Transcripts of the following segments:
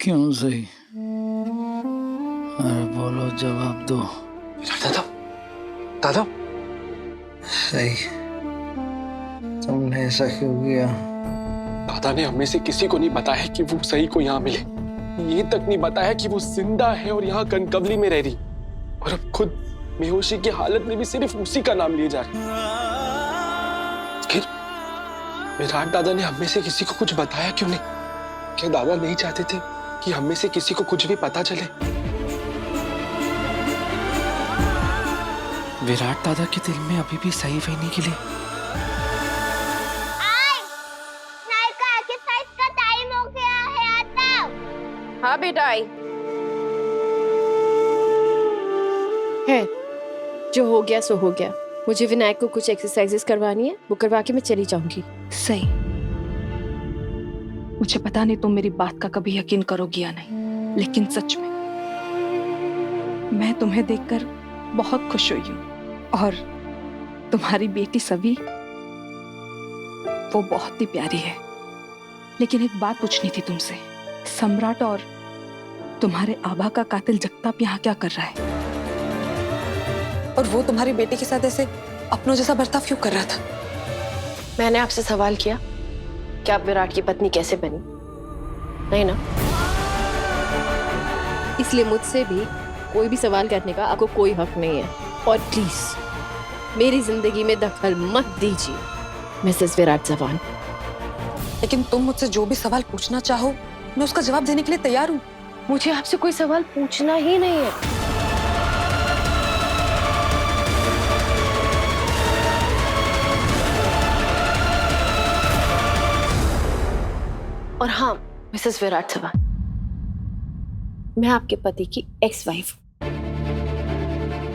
क्यों सही? अरे बोलो, जवाब दो। दादा, दादा, सही, तुमने ऐसा क्यों किया? दादा ने हमें से किसी को नहीं बताया कि वो सही को यहाँ मिले। ये तक नहीं बताया कि वो जिंदा है और यहाँ कनकवली में रह रही, और अब खुद बेहोशी की हालत में भी सिर्फ उसी का नाम लिए जा रही। फिर विराट दादा ने हमें से किसी को कुछ बताया क्यों नहीं? क्या दादा नहीं चाहते थे कि हमें से किसी को कुछ भी पता चले? विराट दादा के दिल में अभी भी सही वहीनी के लिए हाँ बेटा आई है। जो हो गया सो हो गया। मुझे विनायक को कुछ एक्सरसाइजेस करवानी है, वो करवा के मैं चली जाऊंगी। सही, मुझे पता नहीं तुम मेरी बात का कभी यकीन करोगी या नहीं, लेकिन सच में मैं तुम्हें देखकर बहुत खुश हुई हूँ। और तुम्हारी बेटी सवी, वो बहुत ही प्यारी है। लेकिन एक बात पूछनी थी तुमसे, सम्राट और तुम्हारे आभा का कातिल जगताप यहाँ क्या कर रहा है? और वो तुम्हारी बेटी के साथ ऐसे अपनों जैसा बर्ताव क्यों कर रहा था? मैंने आपसे सवाल किया कि आप विराट की पत्नी कैसे बनी? नहीं ना? इसलिए मुझसे भी कोई भी सवाल करने का आपको कोई हक नहीं है। और प्लीज मेरी जिंदगी में दखल मत दीजिए मिसेस विराट जवान। लेकिन तुम मुझसे जो भी सवाल पूछना चाहो, मैं उसका जवाब देने के लिए तैयार हूँ। मुझे आपसे कोई सवाल पूछना ही नहीं है। और हाँ मिसेस विराट जवान, मैं आपके पति की एक्स वाइफ हूं,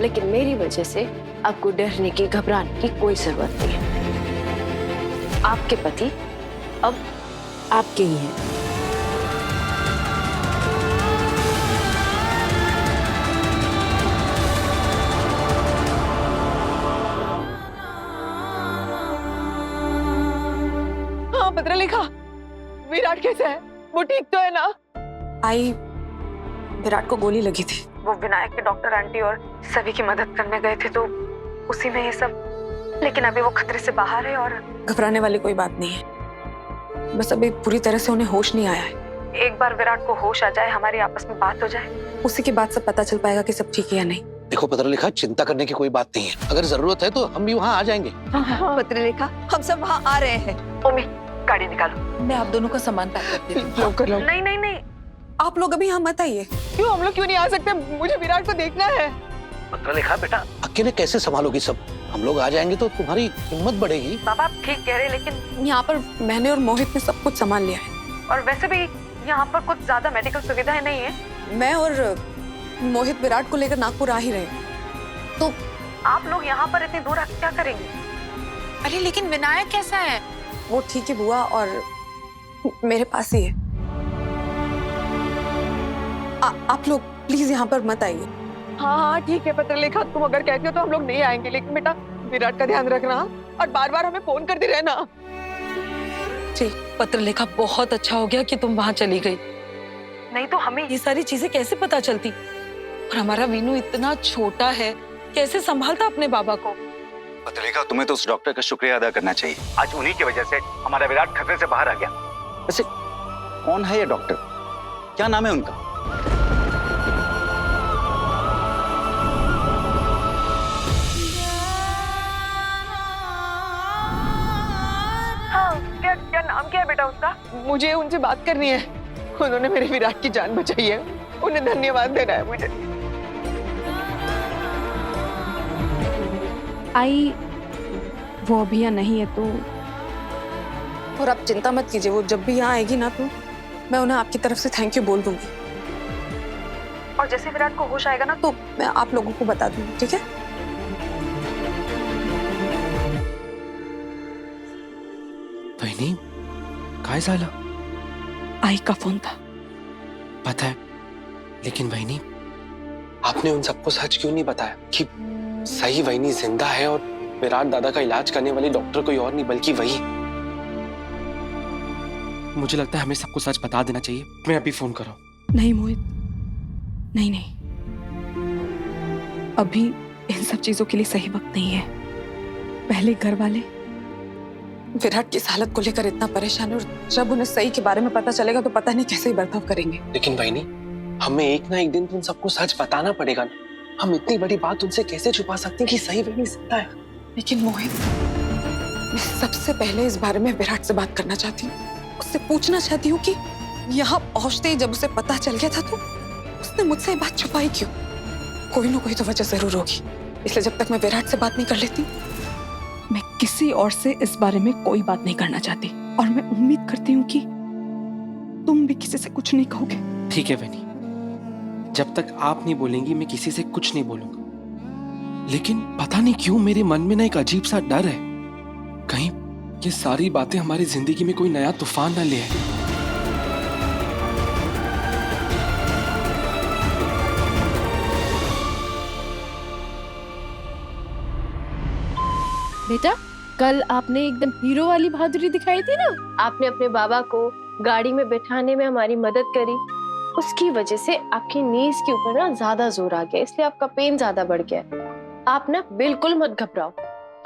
लेकिन मेरी वजह से आपको डरने की, घबराने की कोई जरूरत नहीं है। आपके पति अब आपके ही हैं। हाँ पत्र लिखा, विराट कैसा है? वो ठीक तो है ना? आई, विराट को गोली लगी थी। वो विनायक के डॉक्टर आंटी और सभी की मदद करने गए थे, तो उसी में ये सब। लेकिन अभी वो खतरे से बाहर है और घबराने वाली कोई बात नहीं है। बस अभी पूरी तरह से उन्हें होश नहीं आया है। एक बार विराट को होश आ जाए, हमारी आपस में बात हो जाए, उसी के बाद सब पता चल पाएगा कि सब ठीक है या नहीं। देखो पत्रलेखा, चिंता करने की कोई बात नहीं है। अगर जरूरत है तो हम भी वहाँ आ जाएंगे। हाँ। पत्रलेखा, हम सब वहाँ आ रहे हैं। ओमी, गाड़ी निकालो। मैं आप दोनों का सामान पैक करती हूँ। लो कर लो। नहीं नहीं नहीं, आप लोग अभी यहाँ मत आइए। क्यों? हम लोग क्यों नहीं आ सकते? मुझे विराट को देखना है। पत्रलेखा बेटा, अकेले कैसे संभालोगी सब? हम लोग आ जाएंगे तो तुम्हारी हिम्मत बढ़ेगी। बाबा आप ठीक कह रहे हैं, लेकिन यहाँ पर मैंने और मोहित ने सब कुछ संभाल लिया है। और वैसे भी यहाँ पर कुछ ज्यादा मेडिकल सुविधाएं नहीं है। मैं और मोहित विराट को लेकर नागपुर आ ही रहे हैं, तो आप लोग यहाँ पर इतनी दूर आके क्या करेंगे? अरे लेकिन विनायक कैसा है? वो ठीक है बुआ, और मेरे पास ही है। आप लोग प्लीज यहाँ पर मत आइए। हाँ हाँ ठीक है पत्रलेखा, तुम अगर कहती हो तो हम लोग नहीं आएंगे, लेकिन बेटा विराट का ध्यान रखना और बार बार हमें फोन करती रहना। जी। पत्रलेखा, बहुत अच्छा हो गया कि तुम वहाँ चली गई, नहीं तो हमें ये सारी चीजें कैसे पता चलती? और हमारा वीनू इतना छोटा है, कैसे संभालता अपने बाबा को? पत्रलेखा, तुम्हें तो उस डॉक्टर का शुक्रिया अदा करना चाहिए। आज उन्हीं की वजह से हमारा विराट खतरे से बाहर आ गया। वैसे कौन है ये डॉक्टर? क्या नाम है उनका? क्या नाम क्या है बेटा उसका? मुझे उनसे बात करनी है। उन्होंने मेरे विराट की जान बचाई है, उन्हें धन्यवाद देना है मुझे। आई, वो अभी यहाँ नहीं है तो। और आप चिंता मत कीजिए, वो जब भी यहाँ आएगी ना तो मैं उन्हें आपकी तरफ से थैंक यू बोल दूंगी। और जैसे विराट को होश आएगा ना तो मैं आप लोगों को बता दूंगी, ठीक है? वहीनी, काय झालं? आई का फोन था। पता है, लेकिन वहीनी आपने उन सबको सच क्यों नहीं बताया कि सही वहीनी जिंदा है और विराट दादा का इलाज करने वाली डॉक्टर कोई और नहीं बल्कि वही। मुझे लगता है हमें सबको सच बता देना चाहिए। मैं अभी फोन कर रहा हूँ। नहीं मोहित, नहीं नहीं, अभी इन सब चीजों के लिए सही वक्त नहीं है। पहले घर वाले विराट की इस हालत को लेकर इतना परेशान है और जब उन्हें सही के बारे में पता चलेगा तो पता नहीं कैसे ही बर्ताव करेंगे। लेकिन बहनी, हमें एक ना एक दिन तो उन सबको सच बताना पड़ेगा ना। हम इतनी बड़ी बात उनसे कैसे छुपा सकते हैं कि सही वही जिंदा है। लेकिन मोहित, मैं सबसे पहले इस बारे में विराट से बात करना चाहती हूँ। उससे पूछना चाहती हूँ कि यहाँ पहुंचते ही जब उसे पता चल गया था तो उसने मुझसे ये बात छुपाई क्यों? कोई ना कोई तो वजह जरूर होगी, इसलिए जब तक मैं विराट से बात नहीं कर लेती। मैं किसी और से इस बारे में कोई बात नहीं करना चाहती और मैं उम्मीद करती हूँ कि तुम भी किसी से कुछ नहीं कहोगे। ठीक है बहनी, जब तक आप नहीं बोलेंगी मैं किसी से कुछ नहीं बोलूंगा। लेकिन पता नहीं क्यों मेरे मन में ना एक अजीब सा डर है, कहीं ये सारी बातें हमारी जिंदगी में कोई नया तूफान ना ले आए। बेटा, कल आपने एकदम हीरो वाली बहादुरी दिखाई थी ना। आपने अपने बाबा को गाड़ी में बैठाने में हमारी मदद करी। उसकी वजह से आपकी नीज के ऊपर ना ज्यादा जोर आ गया, इसलिए आपका पेन ज्यादा बढ़ गया है। आप ना बिल्कुल मत घबराओ,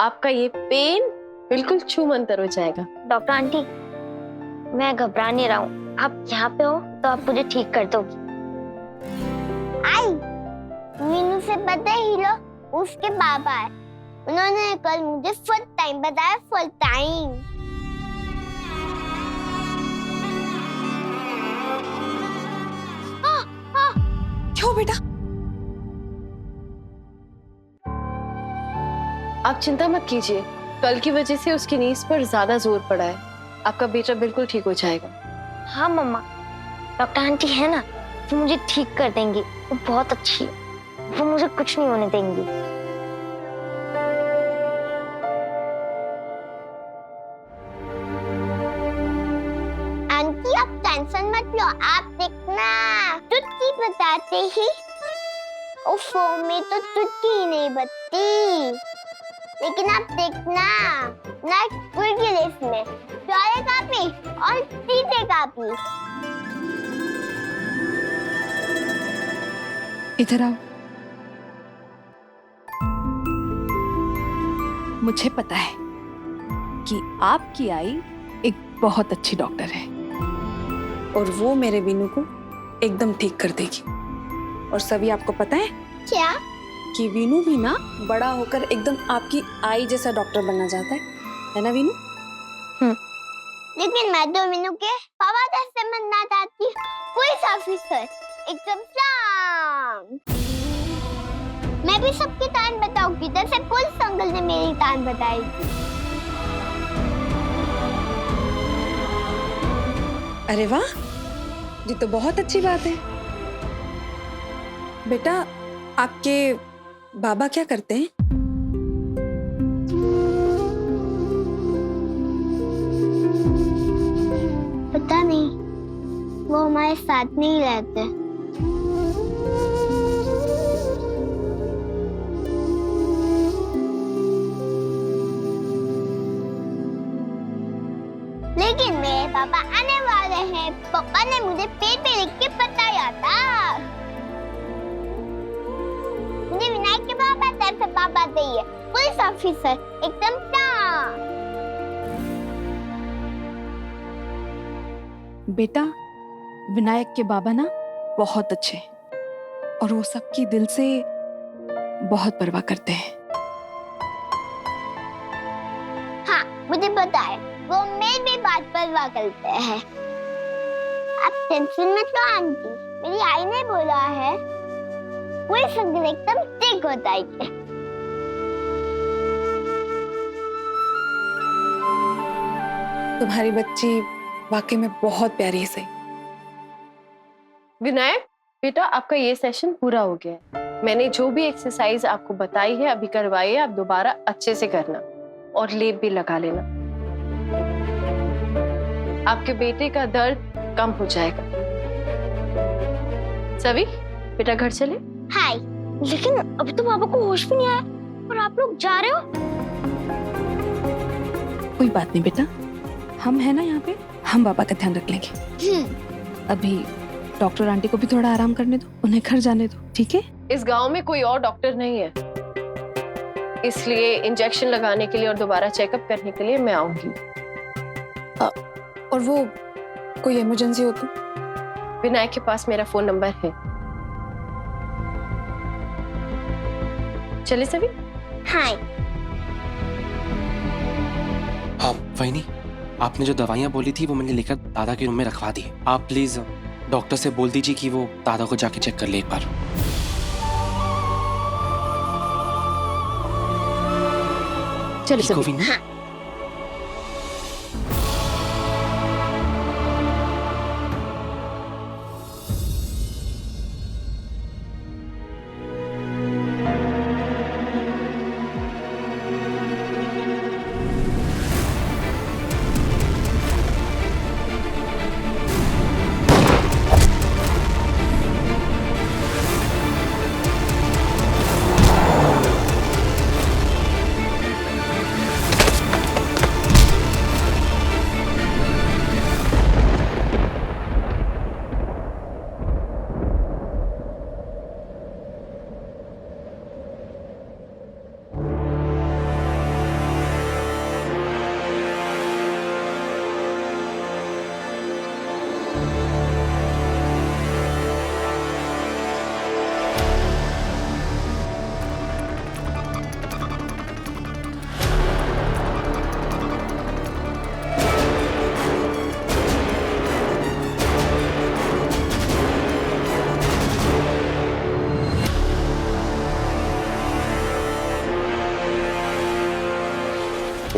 आपका ये पेन बिल्कुल छूमंतर हो जाएगा। डॉक्टर आंटी, मैं घबरा नहीं रहा हूँ। आप यहाँ पे हो तो आप मुझे ठीक कर दोगी। आई, मीनू से पता है हीरो उसके पापा है। उन्होंने कल मुझे फुल टाइम बताया, फुल टाइम। क्यों बेटा? आप चिंता मत कीजिए, कल की वजह से उसकी नीज पर ज्यादा जोर पड़ा है। आपका बेटा बिल्कुल ठीक हो जाएगा। हाँ मम्मा, डॉक्टर आंटी है ना, वो मुझे ठीक कर देंगी। वो बहुत अच्छी है, वो मुझे कुछ नहीं होने देंगी। आंटी आप टेंशन मत लो, आप देखना चुटकी बताते ही उफ़ो में तो चुटकी ही नहीं बचती। लेकिन आप देखना ना पूरी लिस्ट में चौड़े का भी और सीधे का भी। इधर आओ। मुझे पता है कि आपकी आई एक बहुत अच्छी डॉक्टर है और वो मेरे वीनू को एकदम ठीक कर देगी। और सभी आपको पता है क्या? कि वीनू भी ना बड़ा होकर एकदम आपकी आई जैसा डॉक्टर बनना चाहता है ना वीनू? लेकिन मैं तो वीनू के पापा जैसे बनना चाहती हूँ, पुलिस ऑफिसर, एकदम शांत। मैं भी सबकी तान बताऊंगी जैसे पुलिस अंकल ने मेरी तान बताई थी। अरे वाह, ये तो बहुत अच्छी बात है। बेटा, आपके बाबा क्या करते हैं? पता नहीं, वो हमारे साथ नहीं रहते। लेकिन मेरे पापा आने वाले हैं। पापा ने मुझे पेड़ पे लिख के बताया था। मुझे विनायक के पापा तरफ से पापा चाहिए, पुलिस ऑफिसर, एकदम शांत। बेटा, विनायक के बाबा ना बहुत अच्छे हैं और वो सबकी दिल से बहुत परवाह करते हैं। हाँ, मुझे पता है, वो मेरी बात परवाह करते हैं। आप टेंशन मत लो आंटी, मेरी आई ने बोला है कोई संग एकदम ठीक हो जाएगी। तुम्हारी बच्ची वाकई में बहुत प्यारी है। सही विनायक बेटा, आपका ये सेशन पूरा हो गया है। मैंने जो भी एक्सरसाइज आपको बताई है अभी करवाई है, आप दोबारा अच्छे से करना और लेप भी लगा लेना। आपके बेटे का दर्द कम हो जाएगा। सभी बेटा घर चले। हाय, लेकिन अभी तो पापा को होश भी नहीं आया और आप लोग जा रहे हो। कोई बात नहीं बेटा, हम है ना यहाँ पे, हम बाबा का ध्यान रख लेंगे। अभी डॉक्टर आंटी को भी थोड़ा आराम करने दो, उन्हें घर जाने दो, ठीक है? इस गांव में कोई और डॉक्टर नहीं है, इसलिए इंजेक्शन लगाने के लिए और दोबारा चेकअप करने के लिए मैं आऊंगी। और वो कोई इमरजेंसी हो तो? विनायक के पास मेरा फोन नंबर है। चले सभी? हाय। हाँ वहीनी, आपने जो दवाइयाँ बोली थी वो मैंने लेकर दादा के रूम में रखवा दी। आप प्लीज डॉक्टर से बोल दीजिए कि वो दादा को जाके चेक कर ले एक बार। चलो ठीक हो सभी। वीनू?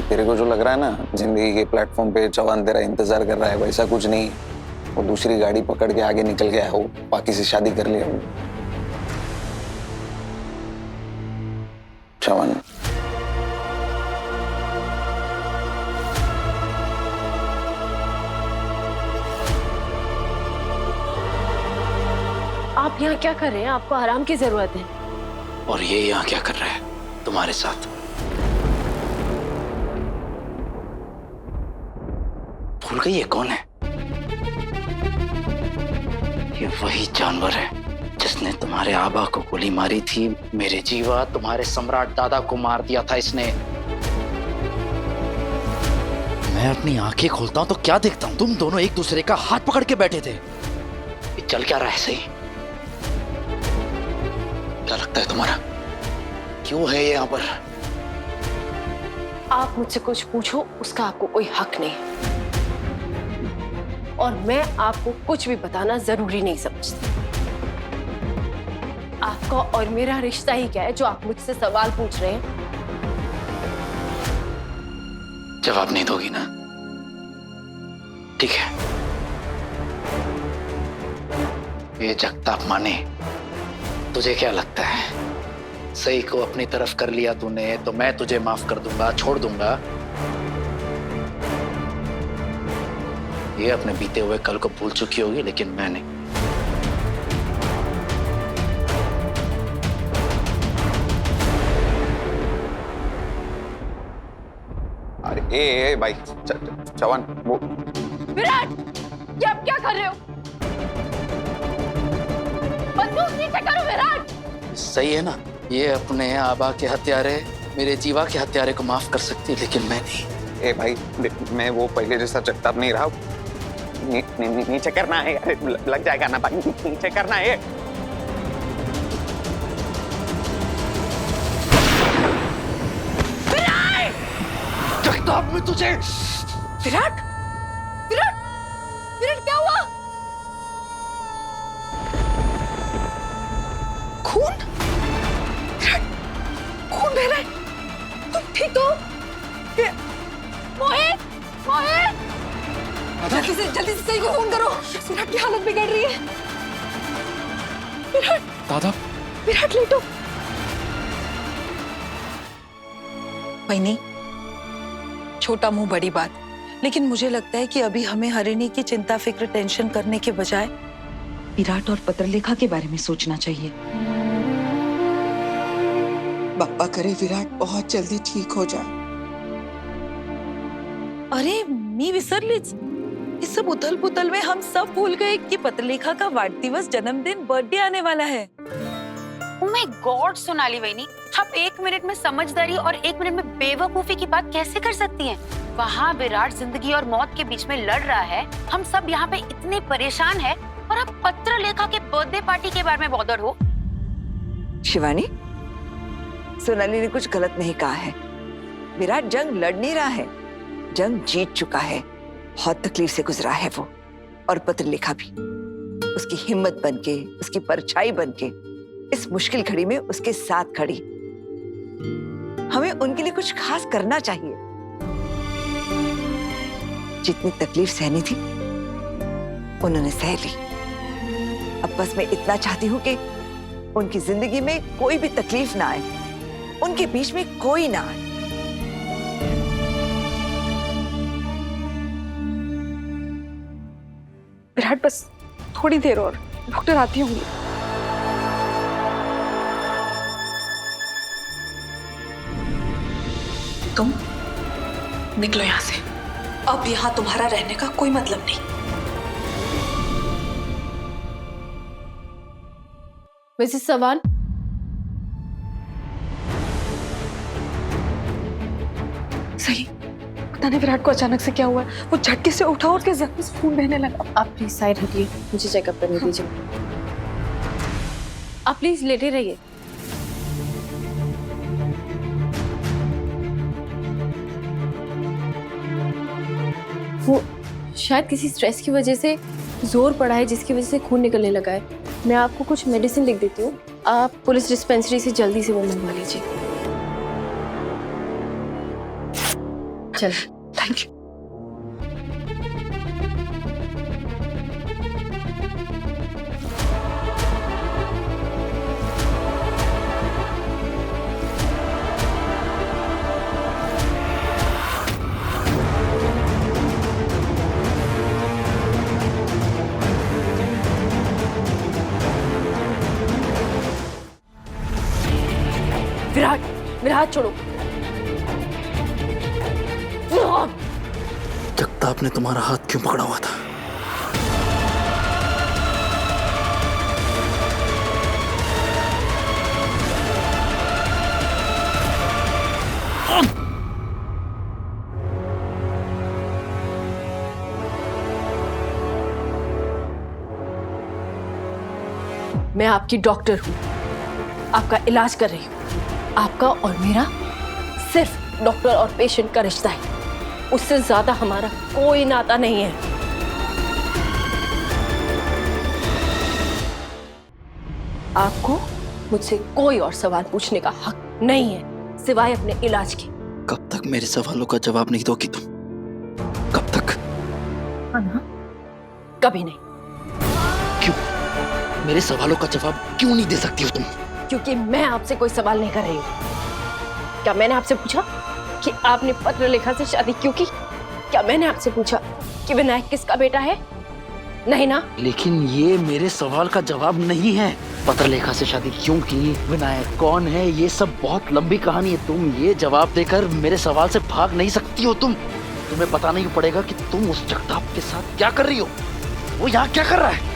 तेरे को जो लग रहा है ना जिंदगी के प्लेटफॉर्म पे चौहान तेरा इंतजार कर रहा है, वैसा कुछ नहीं। वो दूसरी गाड़ी पकड़ के आगे निकल गया, वो बाकी से शादी कर लिया वो। चौहान आप यहाँ क्या कर रहे हैं? आपको आराम की जरूरत है। और ये यहाँ क्या कर रहा है तुम्हारे साथ? भूल गई ये कौन है? ये वही जानवर है जिसने तुम्हारे आबा को गोली मारी थी। मेरे जीवा, तुम्हारे सम्राट दादा को मार दिया था इसने। मैं अपनी आंखें खोलता हूं तो क्या देखता हूं? तुम दोनों एक दूसरे का हाथ पकड़ के बैठे थे। ये चल क्या रहा है सही? क्या लगता है तुम्हारा? क्यों है ये यहाँ पर? आप मुझसे कुछ पूछो, उसका आपको कोई हक नहीं है। और मैं आपको कुछ भी बताना जरूरी नहीं समझती। आपका और मेरा रिश्ता ही क्या है जो आप मुझसे सवाल पूछ रहे हैं? जवाब नहीं दोगी ना? ठीक है। ये जगताप माने, तुझे क्या लगता है सही को अपनी तरफ कर लिया तूने तो मैं तुझे माफ कर दूंगा, छोड़ दूंगा? ये अपने बीते हुए कल को भूल चुकी होगी, लेकिन मैं नहीं। अरे ए भाई चौहान वो विराट, ये आप क्या कर रहे हो? बंदूक नीचे करो विराट। सही है ना? ये अपने आबा के हत्यारे, मेरे जीवा के हत्यारे को माफ कर सकती है, लेकिन मैं नहीं। ए भाई मैं वो पहले जैसा जगताप नहीं रहा। नीचे करना है, लग जाएगा ना भाई, नीचे करना है। जगताप में तुझे। विराट, विराट, विराट क्या हुआ? खून? विराट, खून बह रहा है। तुम ठीक हो? मोहित, मोहित, जल्दी से सही को फोन करो। विराट की हालत बिगड़ रही है। विराट, दादा, विराट लेटो। वहीनी, छोटा मुंह बड़ी बात, लेकिन मुझे लगता है कि अभी हमें हरिणी की चिंता फिक्र टेंशन करने के बजाय विराट और पत्रलेखा के बारे में सोचना चाहिए। बाप्पा करे विराट बहुत जल्दी ठीक हो जाए. अरे मी विसरलीच, इस सब उथल पुथल में हम सब भूल गए कि पत्रलेखा का वाढ दिवस, जन्मदिन, बर्थडे आने वाला है। Oh my God, सोनाली वहीनी, आप 1 मिनट में समझदारी और 1 मिनट में बेवकूफी की बात कैसे कर सकती हैं? वहाँ विराट जिंदगी और मौत के बीच में लड़ रहा है, हम सब यहाँ पे इतने परेशान हैं, और आप पत्रलेखा के बर्थडे पार्टी के बारे में बॉदर हो। शिवानी, सोनाली ने कुछ गलत नहीं कहा है। विराट जंग लड़ नहीं रहा है, जंग जीत चुका है। बहुत तकलीफ से गुजरा है वो, और पत्रलेखा भी। उसकी हिम्मत बनके, उसकी परछाई बनके इस मुश्किल घड़ी में उसके साथ खड़ी। हमें उनके लिए कुछ खास करना चाहिए। जितनी तकलीफ सहनी थी उन्होंने सह ली। अब बस मैं इतना चाहती हूँ कि उनकी जिंदगी में कोई भी तकलीफ ना आए, उनके बीच में कोई ना आए। विराट, बस थोड़ी देर और, डॉक्टर आती होंगी। तुम निकलो यहाँ से। अब यहाँ तुम्हारा रहने का कोई मतलब नहीं। मिसेस चव्हाण, सही, पता नहीं विराट को अचानक से क्या हुआ है। वो झटके से उठा और उसके जख्म से खून बहने लगा। आप प्लीज साइड हटिए, मुझे चेकअप करने दीजिए। आप प्लीज लेटे रहिए। वो शायद किसी स्ट्रेस की वजह से जोर पड़ा है, जिसकी वजह से खून निकलने लगा है। मैं आपको कुछ मेडिसिन लिख देती हूँ, आप पुलिस डिस्पेंसरी से जल्दी से वो मंगवा लीजिए। चल, थैंक यू। विराट, विराट छोड़ो। जगताप ने तुम्हारा हाथ क्यों पकड़ा हुआ था? मैं आपकी डॉक्टर हूं, आपका इलाज कर रही हूं। आपका और मेरा सिर्फ डॉक्टर और पेशेंट का रिश्ता है, उससे ज्यादा हमारा कोई नाता नहीं है। आपको मुझसे कोई और सवाल पूछने का हक नहीं है, सिवाय अपने इलाज के। कब तक मेरे सवालों का जवाब नहीं दोगी तुम? कब तक? कभी नहीं। क्यों? मेरे सवालों का जवाब क्यों नहीं दे सकती हो तुम? क्योंकि मैं आपसे कोई सवाल नहीं कर रही हूँ। क्या मैंने आपसे पूछा कि आपने पत्रलेखा से शादी क्यों की? क्या मैंने आपसे पूछा कि विनायक किसका बेटा है? नहीं ना? लेकिन ये मेरे सवाल का जवाब नहीं है। पत्रलेखा से शादी क्यों की, विनायक कौन है, ये सब बहुत लंबी कहानी है। तुम ये जवाब देकर मेरे सवाल से भाग नहीं सकती हो। तुम्हें बताना ही पड़ेगा कि तुम उस जगताप के साथ क्या कर रही हो, वो यहाँ क्या कर रहा है।